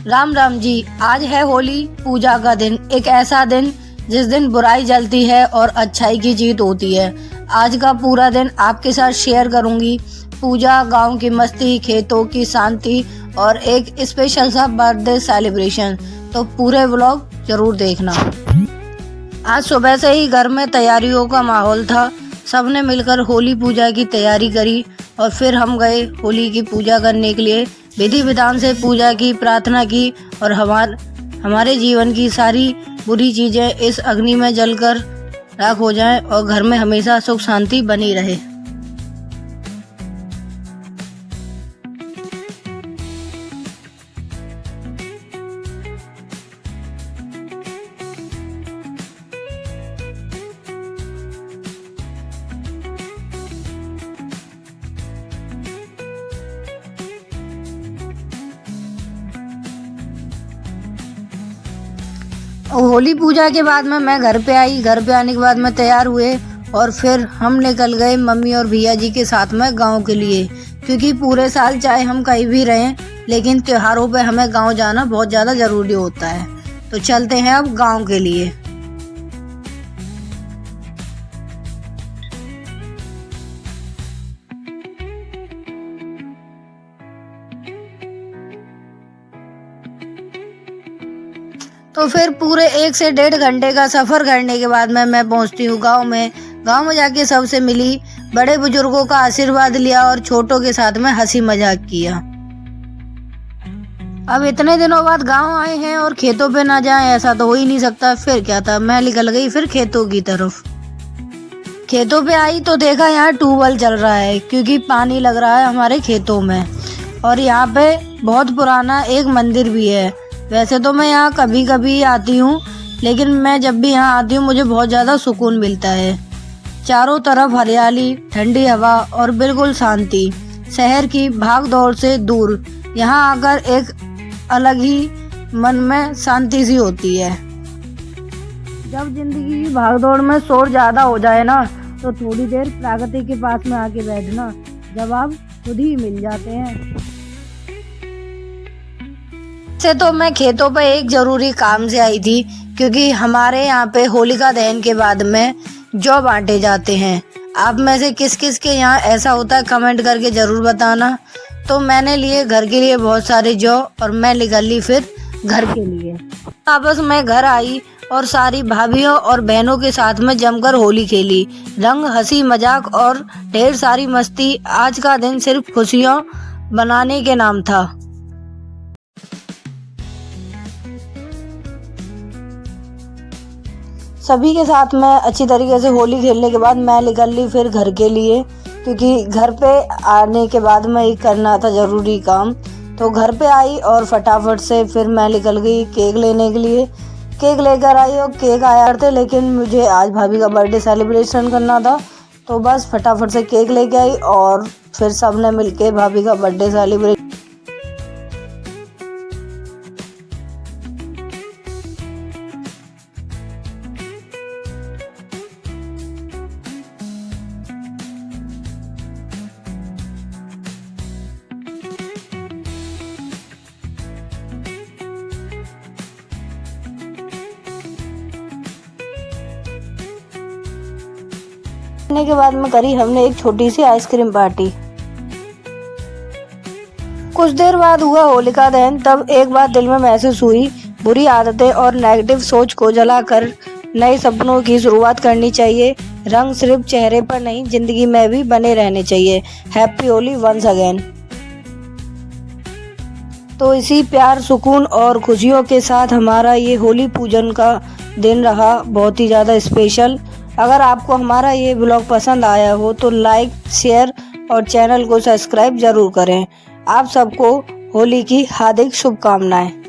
राम राम जी। आज है होली पूजा का दिन। एक ऐसा दिन जिस दिन बुराई जलती है और अच्छाई की जीत होती है। आज का पूरा दिन आपके साथ शेयर करूंगी। पूजा, गांव की मस्ती, खेतों की शांति और एक स्पेशल सा बर्थडे सेलिब्रेशन। तो पूरे व्लॉग जरूर देखना। आज सुबह से ही घर में तैयारियों का माहौल था। सबने मिलकर होली पूजा की तैयारी करी और फिर हम गए होली की पूजा करने के लिए। विधि विधान से पूजा की, प्रार्थना की और हमारे जीवन की सारी बुरी चीजें इस अग्नि में जलकर राख हो जाएं और घर में हमेशा सुख शांति बनी रहे। होली पूजा के बाद में मैं घर पे आई। घर पे आने के बाद में तैयार हुए और फिर हम निकल गए मम्मी और भैया जी के साथ में गांव के लिए, क्योंकि पूरे साल चाहे हम कहीं भी रहें लेकिन त्योहारों पे हमें गांव जाना बहुत ज़्यादा ज़रूरी होता है। तो चलते हैं अब गांव के लिए। तो फिर पूरे 1 से 1.5 घंटे का सफ़र करने के बाद में मैं पहुंचती हूँ गांव में। गांव में जाके सबसे मिली, बड़े बुजुर्गों का आशीर्वाद लिया और छोटों के साथ में हंसी मजाक किया। अब इतने दिनों बाद गांव आए हैं और खेतों पे ना जाएं ऐसा तो हो ही नहीं सकता। फिर क्या था, मैं निकल गई फिर खेतों की तरफ। खेतों पे आई तो देखा यहाँ ट्यूबवेल चल रहा है, क्योंकि पानी लग रहा है हमारे खेतों में। और यहाँ पे बहुत पुराना एक मंदिर भी है। वैसे तो मैं यहाँ कभी कभी आती हूँ, लेकिन मैं जब भी यहाँ आती हूँ मुझे बहुत ज़्यादा सुकून मिलता है। चारों तरफ हरियाली, ठंडी हवा और बिल्कुल शांति। शहर की भाग दौड़ से दूर यहाँ आकर एक अलग ही मन में शांति सी होती है। जब जिंदगी की भाग दौड़ में शोर ज़्यादा हो जाए ना, तो थोड़ी देर प्रकृति के पास में आके बैठना जवाब खुद ही मिल जाते हैं। से तो मैं खेतों पे एक जरूरी काम से आई थी, क्योंकि हमारे यहाँ पे होलिका दहन के बाद में जौ बांटे जाते हैं। आप में से किस किस के यहाँ ऐसा होता है कमेंट करके जरूर बताना। तो मैंने लिए घर के लिए बहुत सारे जौ और मैं निकल ली फिर घर के लिए। वापस मैं घर आई और सारी भाभियों और बहनों के साथ में जमकर होली खेली। रंग, हंसी मजाक और ढेर सारी मस्ती। आज का दिन सिर्फ खुशियाँ बनाने के नाम था। सभी के साथ में अच्छी तरीके से होली खेलने के बाद मैं निकल ली फिर घर के लिए, क्योंकि घर पे आने के बाद में ही करना था ज़रूरी काम। तो घर पे आई और फटाफट से फिर मैं निकल गई केक लेने के लिए। केक लेकर आई और केक आया करते, लेकिन मुझे आज भाभी का बर्थडे सेलिब्रेशन करना था तो बस फटाफट से केक लेके आई और फिर सब ने मिल के भाभी का बर्थडे सेलिब्रेट। के बाद में करी हमने एक छोटी सी आइसक्रीम पार्टी। कुछ देर बाद हुआ होलिका दहन। तब एक बात दिल में महसूस हुई, बुरी आदतें और नेगेटिव सोच को जलाकर नए सपनों की शुरुआत करनी चाहिए। रंग सिर्फ चेहरे पर नहीं, जिंदगी में भी बने रहने चाहिए। Happy Holi once again. तो इसी प्यार, सुकून और खुशियों के साथ हमारा ये होली पूजन का दिन रहा बहुत ही ज़्यादा स्पेशल। अगर आपको हमारा ये ब्लॉग पसंद आया हो तो लाइक, शेयर और चैनल को सब्सक्राइब ज़रूर करें। आप सबको होली की हार्दिक शुभकामनाएं।